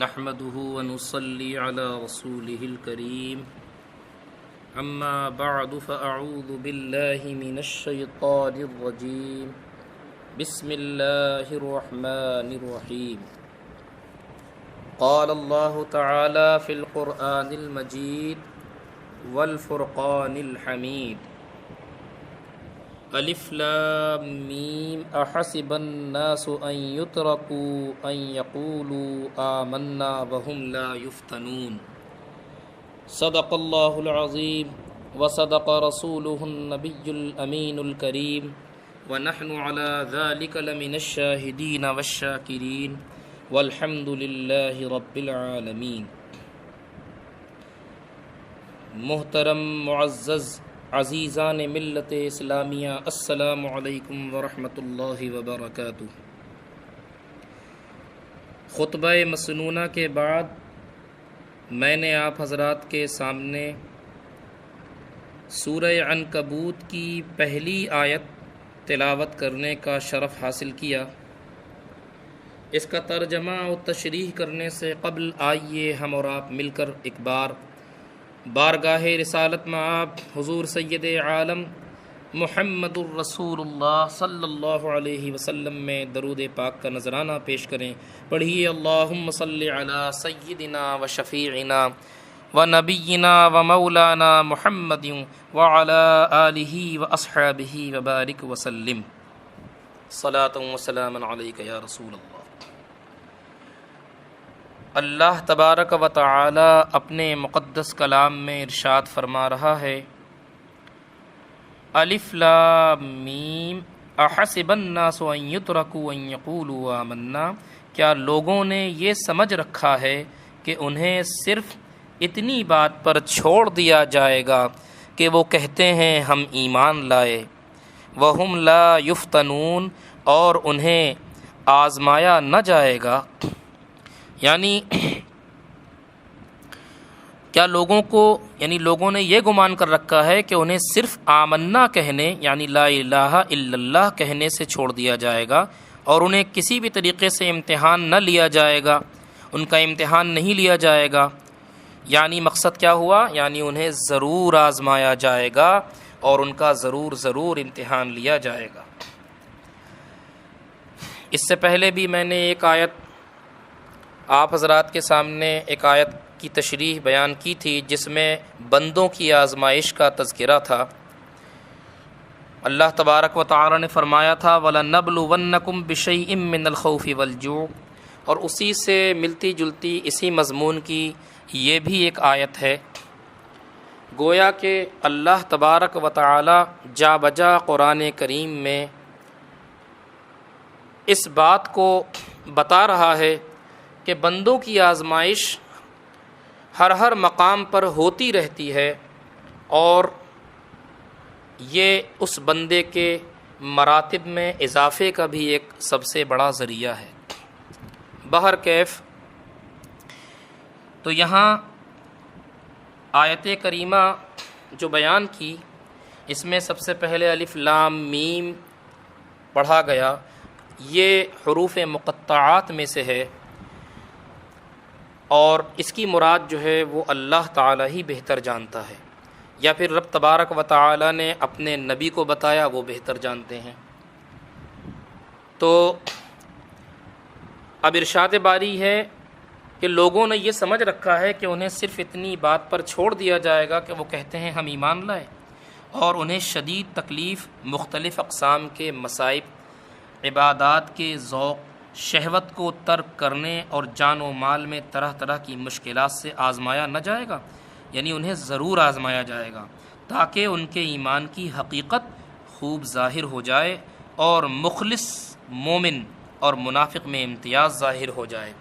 نحمده ونصلي على رسوله الكريم أما بعد فأعوذ بالله من الشيطان الرجيم بسم الله الرحمن الرحيم قال الله تعالى في القرآن المجيد والفرقان الحميد الف لام میم احسب الناس ان يتركوا ان يقولوا آمنا وهم لا يفتنون صدق اللہ العظیم وصدق رسوله النبی الامین الکریم ونحن على ذلك لمن الشاہدین والشاکرین والحمد للہ رب العالمین۔ محترم معزز عزیزان ملت اسلامیہ، السلام علیکم ورحمۃ اللہ وبرکاتہ۔ خطبہ مسنونہ کے بعد میں نے آپ حضرات کے سامنے سورہ عنکبوت کی پہلی آیت تلاوت کرنے کا شرف حاصل کیا۔ اس کا ترجمہ و تشریح کرنے سے قبل آئیے ہم اور آپ مل کر ایک بار بارگاہ رسالت مآب حضور سید عالم محمد الرسول اللہ صلی اللہ علیہ وسلم میں درود پاک کا نذرانہ پیش کریں۔ پڑھیے اللہم صلی علی سیدنا و شفیعنا و نبینا و مولانا محمد وعلی آلہ و اصحابہ وبارک وسلم۔ صلاۃ و سلام علیک یا رسول اللہ۔ اللہ تبارک و تعالی اپنے مقدس کلام میں ارشاد فرما رہا ہے، الف لام میم احسب الناس ان یترکوا ان یقولوا آمنا، کیا لوگوں نے یہ سمجھ رکھا ہے کہ انہیں صرف اتنی بات پر چھوڑ دیا جائے گا کہ وہ کہتے ہیں ہم ایمان لائے، وہم لا یفتنون، اور انہیں آزمایا نہ جائے گا۔ یعنی کیا لوگوں نے یہ گمان کر رکھا ہے کہ انہیں صرف آمنا کہنے یعنی لا الہ الا اللہ کہنے سے چھوڑ دیا جائے گا اور انہیں کسی بھی طریقے سے امتحان نہ لیا جائے گا، ان کا امتحان نہیں لیا جائے گا۔ یعنی مقصد کیا ہوا؟ یعنی انہیں ضرور آزمایا جائے گا اور ان کا ضرور امتحان لیا جائے گا۔ اس سے پہلے بھی میں نے ایک آیت آپ حضرات کے سامنے ایک آیت کی تشریح بیان کی تھی جس میں بندوں کی آزمائش کا تذکرہ تھا۔ اللہ تبارک و تعالی نے فرمایا تھا وَلَنَبْلُوَنَّكُمْ بِشَيْءٍ مِّنَ الْخَوْفِ وَالْجُوعِ، اور اسی سے ملتی جلتی اسی مضمون کی یہ بھی ایک آیت ہے۔ گویا کہ اللہ تبارک و تعالی جا بجا قرآن کریم میں اس بات کو بتا رہا ہے کہ بندوں کی آزمائش ہر مقام پر ہوتی رہتی ہے اور یہ اس بندے کے مراتب میں اضافے کا بھی ایک سب سے بڑا ذریعہ ہے۔ بہرکیف تو یہاں آیت کریمہ جو بیان کی، اس میں سب سے پہلے الف لام میم پڑھا گیا، یہ حروف مقطعات میں سے ہے اور اس کی مراد جو ہے وہ اللہ تعالی ہی بہتر جانتا ہے، یا پھر رب تبارک و تعالی نے اپنے نبی کو بتایا، وہ بہتر جانتے ہیں۔ تو اب ارشاد باری ہے کہ لوگوں نے یہ سمجھ رکھا ہے کہ انہیں صرف اتنی بات پر چھوڑ دیا جائے گا کہ وہ کہتے ہیں ہم ایمان لائے، اور انہیں شدید تکلیف، مختلف اقسام کے مصائب، عبادات کے ذوق، شہوت کو ترک کرنے اور جان و مال میں طرح طرح کی مشکلات سے آزمایا نہ جائے گا، یعنی انہیں ضرور آزمایا جائے گا تاکہ ان کے ایمان کی حقیقت خوب ظاہر ہو جائے اور مخلص مومن اور منافق میں امتیاز ظاہر ہو جائے۔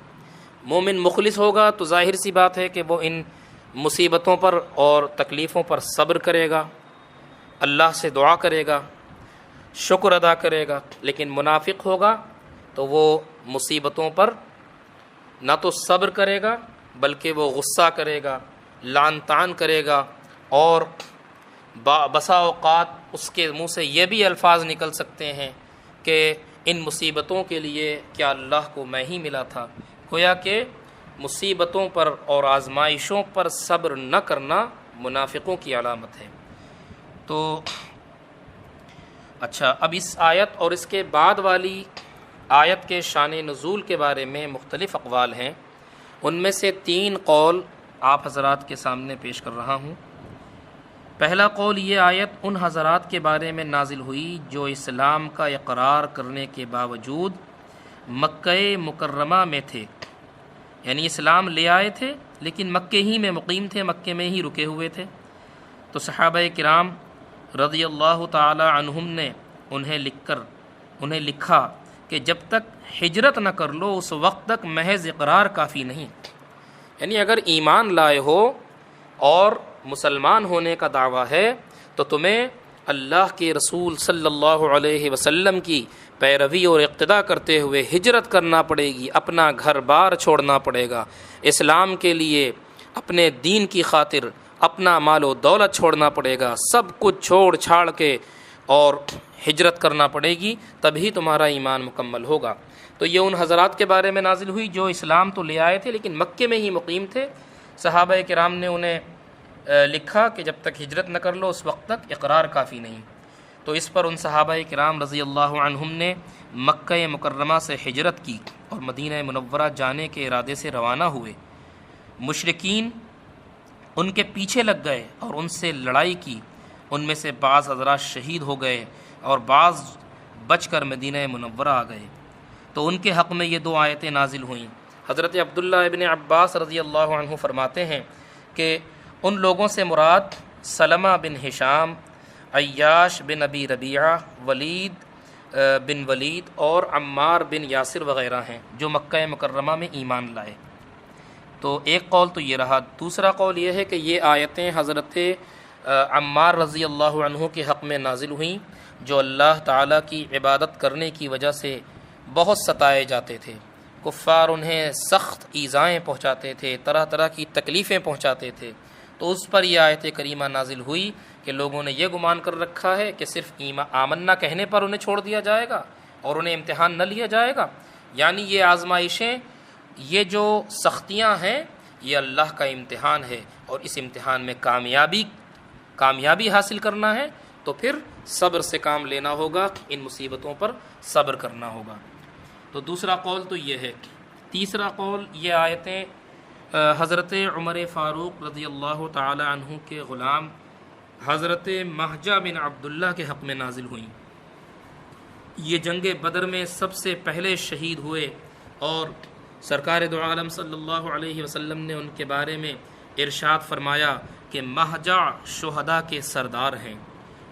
مومن مخلص ہوگا تو ظاہر سی بات ہے کہ وہ ان مصیبتوں پر اور تکلیفوں پر صبر کرے گا، اللہ سے دعا کرے گا، شکر ادا کرے گا۔ لیکن منافق ہوگا تو وہ مصیبتوں پر نہ تو صبر کرے گا بلکہ وہ غصہ کرے گا، لعن طعن کرے گا، اور بسا اوقات اس کے منہ سے یہ بھی الفاظ نکل سکتے ہیں کہ ان مصیبتوں کے لیے کیا اللہ کو میں ہی ملا تھا۔ گویا کہ مصیبتوں پر اور آزمائشوں پر صبر نہ کرنا منافقوں کی علامت ہے۔ تو اچھا، اب اس آیت اور اس کے بعد والی آیت کے شان نزول کے بارے میں مختلف اقوال ہیں۔ ان میں سے 3 قول آپ حضرات کے سامنے پیش کر رہا ہوں۔ پہلا قول، یہ آیت ان حضرات کے بارے میں نازل ہوئی جو اسلام کا اقرار کرنے کے باوجود مکہ مکرمہ میں تھے، یعنی اسلام لے آئے تھے لیکن مکے ہی میں مقیم تھے، مکے میں ہی رکے ہوئے تھے۔ تو صحابہ کرام رضی اللہ تعالی عنہم نے انہیں لکھا کہ جب تک ہجرت نہ کر لو اس وقت تک محض اقرار کافی نہیں، یعنی اگر ایمان لائے ہو اور مسلمان ہونے کا دعویٰ ہے تو تمہیں اللہ کے رسول صلی اللہ علیہ وسلم کی پیروی اور اقتداء کرتے ہوئے ہجرت کرنا پڑے گی، اپنا گھر بار چھوڑنا پڑے گا، اسلام کے لیے اپنے دین کی خاطر اپنا مال و دولت چھوڑنا پڑے گا، سب کچھ چھوڑ چھاڑ کے اور ہجرت کرنا پڑے گی، تبھی تمہارا ایمان مکمل ہوگا۔ تو یہ ان حضرات کے بارے میں نازل ہوئی جو اسلام تو لے آئے تھے لیکن مکے میں ہی مقیم تھے۔ صحابہ کرام نے انہیں لکھا کہ جب تک ہجرت نہ کر لو اس وقت تک اقرار کافی نہیں۔ تو اس پر ان صحابہ کرام رضی اللہ عنہم نے مکہ مکرمہ سے ہجرت کی اور مدینہ منورہ جانے کے ارادے سے روانہ ہوئے۔ مشرکین ان کے پیچھے لگ گئے اور ان سے لڑائی کی، ان میں سے بعض حضرات شہید ہو گئے اور بعض بچ کر مدینہ منورہ آ گئے۔ تو ان کے حق میں یہ 2 آیتیں نازل ہوئیں۔ حضرت عبداللہ ابن عباس رضی اللہ عنہ فرماتے ہیں کہ ان لوگوں سے مراد سلمہ بن ہشام، عیاش بن ابی ربیعہ، ولید بن ولید اور عمار بن یاسر وغیرہ ہیں جو مکہ مکرمہ میں ایمان لائے۔ تو ایک قول تو یہ رہا۔ دوسرا قول یہ ہے کہ یہ آیتیں حضرت عمار رضی اللہ عنہ کے حق میں نازل ہوئیں جو اللہ تعالیٰ کی عبادت کرنے کی وجہ سے بہت ستائے جاتے تھے، کفار انہیں سخت ایذائیں پہنچاتے تھے، طرح طرح کی تکلیفیں پہنچاتے تھے۔ تو اس پر یہ آیت کریمہ نازل ہوئی کہ لوگوں نے یہ گمان کر رکھا ہے کہ صرف آمنا کہنے پر انہیں چھوڑ دیا جائے گا اور انہیں امتحان نہ لیا جائے گا، یعنی یہ آزمائشیں، یہ جو سختیاں ہیں، یہ اللہ کا امتحان ہے اور اس امتحان میں کامیابی حاصل کرنا ہے تو پھر صبر سے کام لینا ہوگا، ان مصیبتوں پر صبر کرنا ہوگا۔ تو دوسرا قول تو یہ ہے۔ تیسرا قول، یہ آیتیں حضرت عمر فاروق رضی اللہ تعالی عنہ کے غلام حضرت مہجہ بن عبداللہ کے حق میں نازل ہوئیں۔ یہ جنگ بدر میں سب سے پہلے شہید ہوئے اور سرکار دو عالم صلی اللہ علیہ وسلم نے ان کے بارے میں ارشاد فرمایا کہ مہجہ شہداء کے سردار ہیں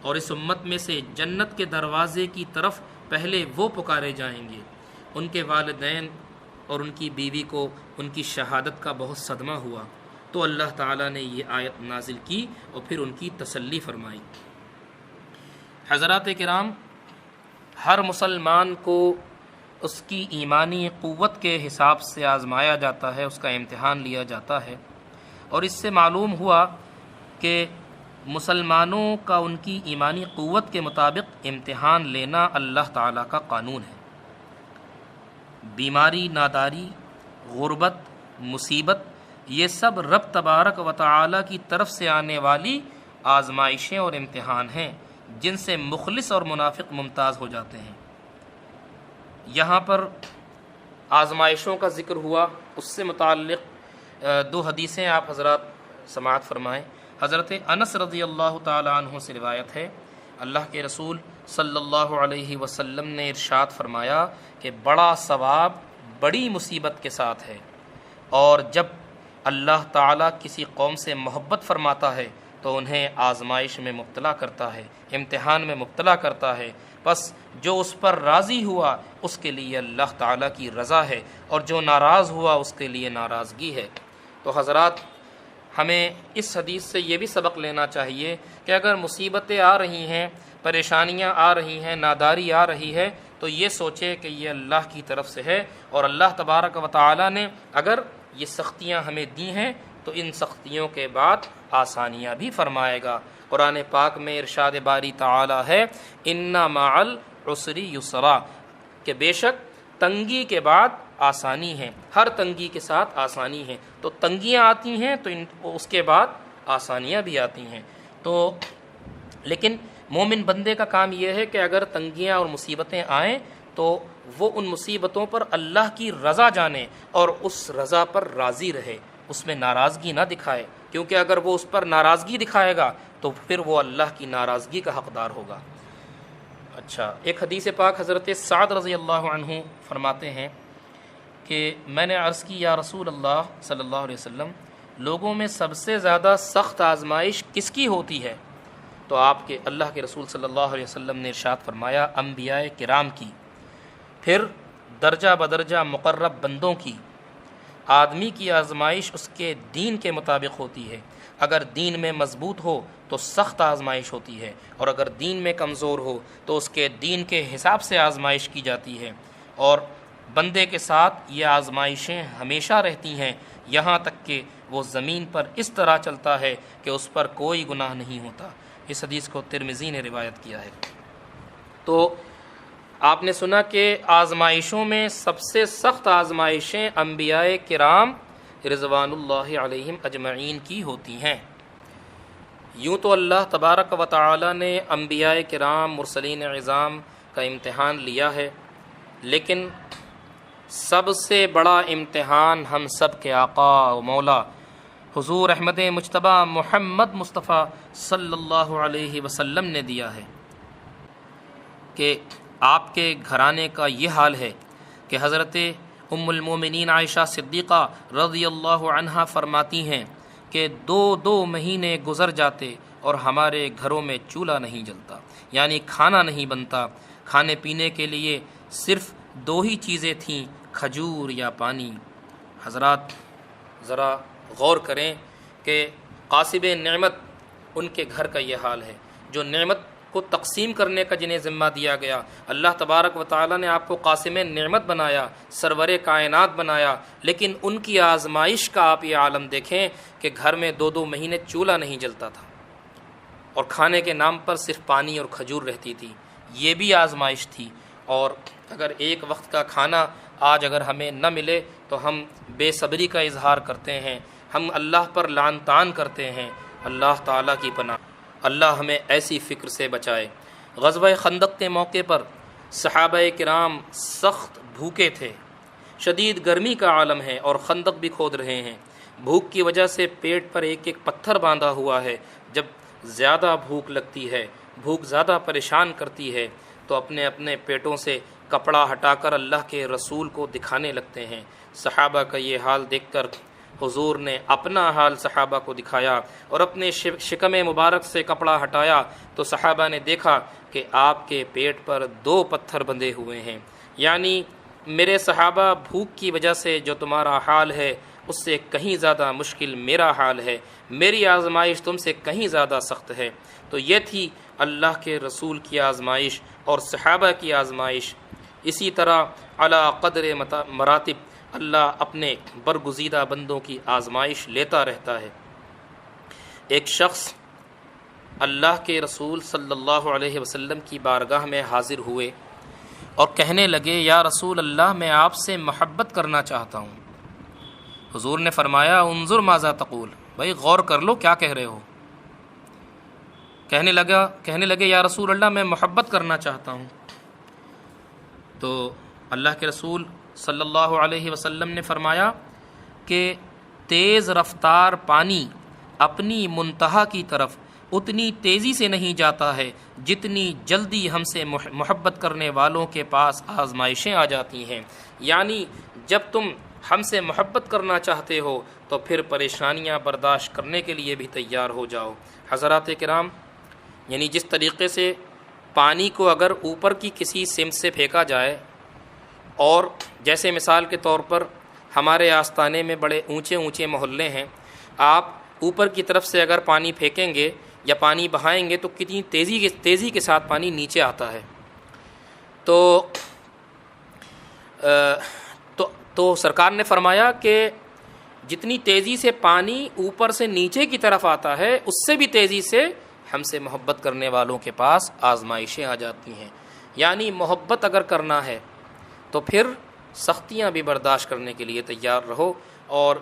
اور اس امت میں سے جنت کے دروازے کی طرف پہلے وہ پکارے جائیں گے۔ ان کے والدین اور ان کی بیوی کو ان کی شہادت کا بہت صدمہ ہوا، تو اللہ تعالیٰ نے یہ آیت نازل کی اور پھر ان کی تسلی فرمائی۔ حضرات کرام، ہر مسلمان کو اس کی ایمانی قوت کے حساب سے آزمایا جاتا ہے، اس کا امتحان لیا جاتا ہے، اور اس سے معلوم ہوا کہ مسلمانوں کا ان کی ایمانی قوت کے مطابق امتحان لینا اللہ تعالیٰ کا قانون ہے۔ بیماری، ناداری، غربت، مصیبت، یہ سب رب تبارک و تعالیٰ کی طرف سے آنے والی آزمائشیں اور امتحان ہیں جن سے مخلص اور منافق ممتاز ہو جاتے ہیں۔ یہاں پر آزمائشوں کا ذکر ہوا، اس سے متعلق 2 حدیثیں آپ حضرات سماعت فرمائیں۔ حضرت انس رضی اللہ تعالی عنہ سے روایت ہے، اللہ کے رسول صلی اللہ علیہ وسلم نے ارشاد فرمایا کہ بڑا ثواب بڑی مصیبت کے ساتھ ہے، اور جب اللہ تعالیٰ کسی قوم سے محبت فرماتا ہے تو انہیں آزمائش میں مبتلا کرتا ہے، امتحان میں مبتلا کرتا ہے، بس جو اس پر راضی ہوا اس کے لیے اللہ تعالیٰ کی رضا ہے اور جو ناراض ہوا اس کے لیے ناراضگی ہے۔ تو حضرات، ہمیں اس حدیث سے یہ بھی سبق لینا چاہیے کہ اگر مصیبتیں آ رہی ہیں، پریشانیاں آ رہی ہیں، ناداری آ رہی ہے، تو یہ سوچے کہ یہ اللہ کی طرف سے ہے، اور اللہ تبارک و تعالیٰ نے اگر یہ سختیاں ہمیں دی ہیں تو ان سختیوں کے بعد آسانیاں بھی فرمائے گا۔ قرآن پاک میں ارشاد باری تعالیٰ ہے، اِنَّ مَعَ الْعُسْرِ یُسْرًا، کہ بے شک تنگی کے بعد آسانی ہے، ہر تنگی کے ساتھ آسانی ہے۔ تو تنگیاں آتی ہیں تو اس کے بعد آسانیاں بھی آتی ہیں۔ تو لیکن مومن بندے کا کام یہ ہے کہ اگر تنگیاں اور مصیبتیں آئیں تو وہ ان مصیبتوں پر اللہ کی رضا جانے اور اس رضا پر راضی رہے، اس میں ناراضگی نہ دکھائے، کیونکہ اگر وہ اس پر ناراضگی دکھائے گا تو پھر وہ اللہ کی ناراضگی کا حقدار ہوگا۔ اچھا، ایک حدیث پاک حضرت سعد رضی اللہ عنہ فرماتے ہیں کہ میں نے عرض کی یا رسول اللہ صلی اللہ علیہ وسلم، لوگوں میں سب سے زیادہ سخت آزمائش کس کی ہوتی ہے؟ تو اللہ کے رسول صلی اللہ علیہ وسلم نے ارشاد فرمایا انبیاء کرام کی، پھر درجہ بدرجہ مقرب بندوں کی۔ آدمی کی آزمائش اس کے دین کے مطابق ہوتی ہے، اگر دین میں مضبوط ہو تو سخت آزمائش ہوتی ہے، اور اگر دین میں کمزور ہو تو اس کے دین کے حساب سے آزمائش کی جاتی ہے۔ اور بندے کے ساتھ یہ آزمائشیں ہمیشہ رہتی ہیں، یہاں تک کہ وہ زمین پر اس طرح چلتا ہے کہ اس پر کوئی گناہ نہیں ہوتا۔ اس حدیث کو ترمذی نے روایت کیا ہے۔ تو آپ نے سنا کہ آزمائشوں میں سب سے سخت آزمائشیں انبیاء کرام رضوان اللہ علیہم اجمعین کی ہوتی ہیں۔ یوں تو اللہ تبارک و تعالی نے انبیاء کرام مرسلین عظام کا امتحان لیا ہے، لیکن سب سے بڑا امتحان ہم سب کے آقا و مولا حضور احمد مجتبی محمد مصطفیٰ صلی اللہ علیہ وسلم نے دیا ہے، کہ آپ کے گھرانے کا یہ حال ہے کہ حضرت ام المومنین عائشہ صدیقہ رضی اللہ عنہا فرماتی ہیں کہ 2 مہینے گزر جاتے اور ہمارے گھروں میں چولہا نہیں جلتا، یعنی کھانا نہیں بنتا۔ کھانے پینے کے لیے صرف 2 ہی چیزیں تھیں، کھجور یا پانی۔ حضرات ذرا غور کریں کہ قاسب نعمت ان کے گھر کا یہ حال ہے، جو نعمت کو تقسیم کرنے کا جنہیں ذمہ دیا گیا۔ اللہ تبارک و تعالیٰ نے آپ کو قاسم نعمت بنایا، سرور کائنات بنایا، لیکن ان کی آزمائش کا آپ یہ عالم دیکھیں کہ گھر میں 2 مہینے چولہا نہیں جلتا تھا، اور کھانے کے نام پر صرف پانی اور کھجور رہتی تھی۔ یہ بھی آزمائش تھی۔ اور اگر ایک وقت کا کھانا آج اگر ہمیں نہ ملے تو ہم بے صبری کا اظہار کرتے ہیں، ہم اللہ پر لعن طعن کرتے ہیں۔ اللہ تعالیٰ کی پناہ، اللہ ہمیں ایسی فکر سے بچائے۔ غزوہ خندق کے موقع پر صحابہ کرام سخت بھوکے تھے، شدید گرمی کا عالم ہے اور خندق بھی کھود رہے ہیں۔ بھوک کی وجہ سے پیٹ پر ایک پتھر باندھا ہوا ہے۔ جب زیادہ بھوک لگتی ہے، بھوک زیادہ پریشان کرتی ہے، تو اپنے اپنے پیٹوں سے کپڑا ہٹا کر اللہ کے رسول کو دکھانے لگتے ہیں۔ صحابہ کا یہ حال دیکھ کر حضور نے اپنا حال صحابہ کو دکھایا اور اپنے شکم مبارک سے کپڑا ہٹایا، تو صحابہ نے دیکھا کہ آپ کے پیٹ پر 2 پتھر بندھے ہوئے ہیں۔ یعنی میرے صحابہ، بھوک کی وجہ سے جو تمہارا حال ہے اس سے کہیں زیادہ مشکل میرا حال ہے، میری آزمائش تم سے کہیں زیادہ سخت ہے۔ تو یہ تھی اللہ کے رسول کی آزمائش اور صحابہ کی آزمائش۔ اسی طرح علی قدر مراتب اللہ اپنے برگزیدہ بندوں کی آزمائش لیتا رہتا ہے۔ ایک شخص اللہ کے رسول صلی اللہ علیہ وسلم کی بارگاہ میں حاضر ہوئے اور کہنے لگے یا رسول اللہ، میں آپ سے محبت کرنا چاہتا ہوں۔ حضور نے فرمایا انظر ماذا تقول، بھائی غور کر لو کیا کہہ رہے ہو۔ کہنے لگے یا رسول اللہ میں محبت کرنا چاہتا ہوں۔ تو اللہ کے رسول صلی اللہ علیہ وسلم نے فرمایا کہ تیز رفتار پانی اپنی منتہا کی طرف اتنی تیزی سے نہیں جاتا ہے جتنی جلدی ہم سے محبت کرنے والوں کے پاس آزمائشیں آ جاتی ہیں۔ یعنی جب تم ہم سے محبت کرنا چاہتے ہو تو پھر پریشانیاں برداشت کرنے کے لیے بھی تیار ہو جاؤ۔ حضرات کرام، یعنی جس طریقے سے پانی کو اگر اوپر کی کسی سمت سے پھینکا جائے، اور جیسے مثال کے طور پر ہمارے آستانے میں بڑے اونچے اونچے محلے ہیں، آپ اوپر کی طرف سے اگر پانی پھینکیں گے یا پانی بہائیں گے تو کتنی تیزی کے ساتھ پانی نیچے آتا ہے۔ تو سرکار نے فرمایا کہ جتنی تیزی سے پانی اوپر سے نیچے کی طرف آتا ہے، اس سے بھی تیزی سے ہم سے محبت کرنے والوں کے پاس آزمائشیں آ جاتی ہیں۔ یعنی محبت اگر کرنا ہے تو پھر سختیاں بھی برداشت کرنے کے لیے تیار رہو۔ اور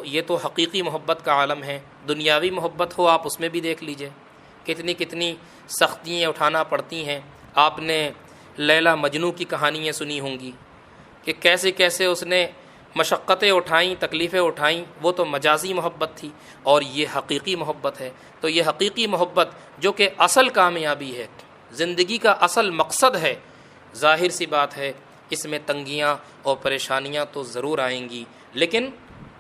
یہ تو حقیقی محبت کا عالم ہے، دنیاوی محبت ہو آپ اس میں بھی دیکھ لیجئے کتنی کتنی سختیاں اٹھانا پڑتی ہیں۔ آپ نے لیلا مجنوں کی کہانیاں سنی ہوں گی کہ کیسے کیسے اس نے مشقتیں اٹھائیں، تکلیفیں اٹھائیں، وہ تو مجازی محبت تھی، اور یہ حقیقی محبت ہے۔ تو یہ حقیقی محبت جو کہ اصل کامیابی ہے، زندگی کا اصل مقصد ہے، ظاہر سی بات ہے اس میں تنگیاں اور پریشانیاں تو ضرور آئیں گی، لیکن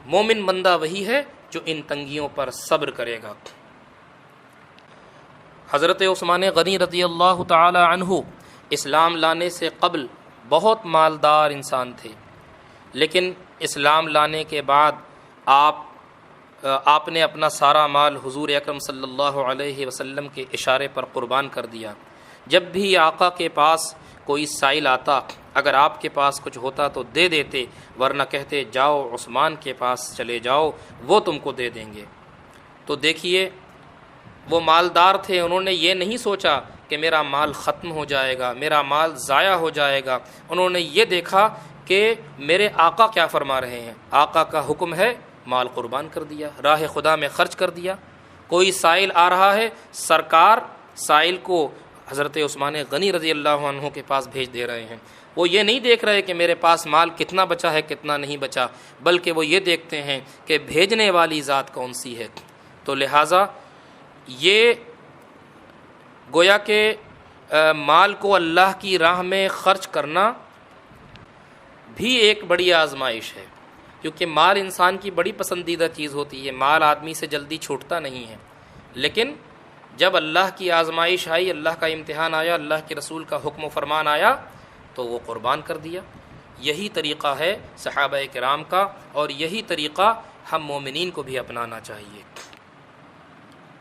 مومن بندہ وہی ہے جو ان تنگیوں پر صبر کرے گا۔ حضرت عثمان غنی رضی اللہ تعالی عنہ اسلام لانے سے قبل بہت مالدار انسان تھے، لیکن اسلام لانے کے بعد آپ نے اپنا سارا مال حضور اکرم صلی اللہ علیہ وسلم کے اشارے پر قربان کر دیا۔ جب بھی آقا کے پاس کوئی سائل آتا، اگر آپ کے پاس کچھ ہوتا تو دے دیتے، ورنہ کہتے جاؤ عثمان کے پاس چلے جاؤ، وہ تم کو دے دیں گے۔ تو دیکھیے وہ مالدار تھے، انہوں نے یہ نہیں سوچا کہ میرا مال ختم ہو جائے گا، میرا مال ضائع ہو جائے گا، انہوں نے یہ دیکھا کہ میرے آقا کیا فرما رہے ہیں، آقا کا حکم ہے، مال قربان کر دیا، راہ خدا میں خرچ کر دیا۔ کوئی سائل آ رہا ہے، سرکار سائل کو حضرت عثمان غنی رضی اللہ عنہ کے پاس بھیج دے رہے ہیں۔ وہ یہ نہیں دیکھ رہے کہ میرے پاس مال کتنا بچا ہے کتنا نہیں بچا، بلکہ وہ یہ دیکھتے ہیں کہ بھیجنے والی ذات کون سی ہے۔ تو لہٰذا یہ گویا کہ مال کو اللہ کی راہ میں خرچ کرنا بھی ایک بڑی آزمائش ہے، کیونکہ مال انسان کی بڑی پسندیدہ چیز ہوتی ہے، مال آدمی سے جلدی چھوٹتا نہیں ہے، لیکن جب اللہ کی آزمائش آئی، اللہ کا امتحان آیا، اللہ کے رسول کا حکم و فرمان آیا تو وہ قربان کر دیا۔ یہی طریقہ ہے صحابہ کرام کا، اور یہی طریقہ ہم مومنین کو بھی اپنانا چاہیے۔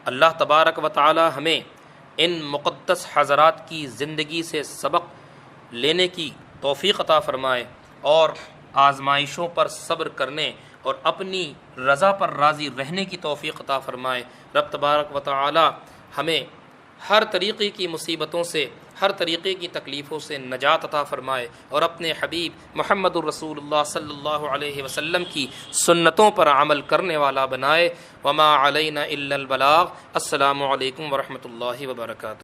اللہ تبارک و تعالی ہمیں ان مقدس حضرات کی زندگی سے سبق لینے کی توفیق عطا فرمائے، اور آزمائشوں پر صبر کرنے اور اپنی رضا پر راضی رہنے کی توفیق عطا فرمائے۔ رب تبارک و تعالی ہمیں ہر طریقے کی مصیبتوں سے، ہر طریقے کی تکلیفوں سے نجات عطا فرمائے، اور اپنے حبیب محمد الرسول اللہ صلی اللہ علیہ وسلم کی سنتوں پر عمل کرنے والا بنائے۔ وما علینا الا البلاغ۔ السلام علیکم ورحمۃ اللہ وبرکاتہ۔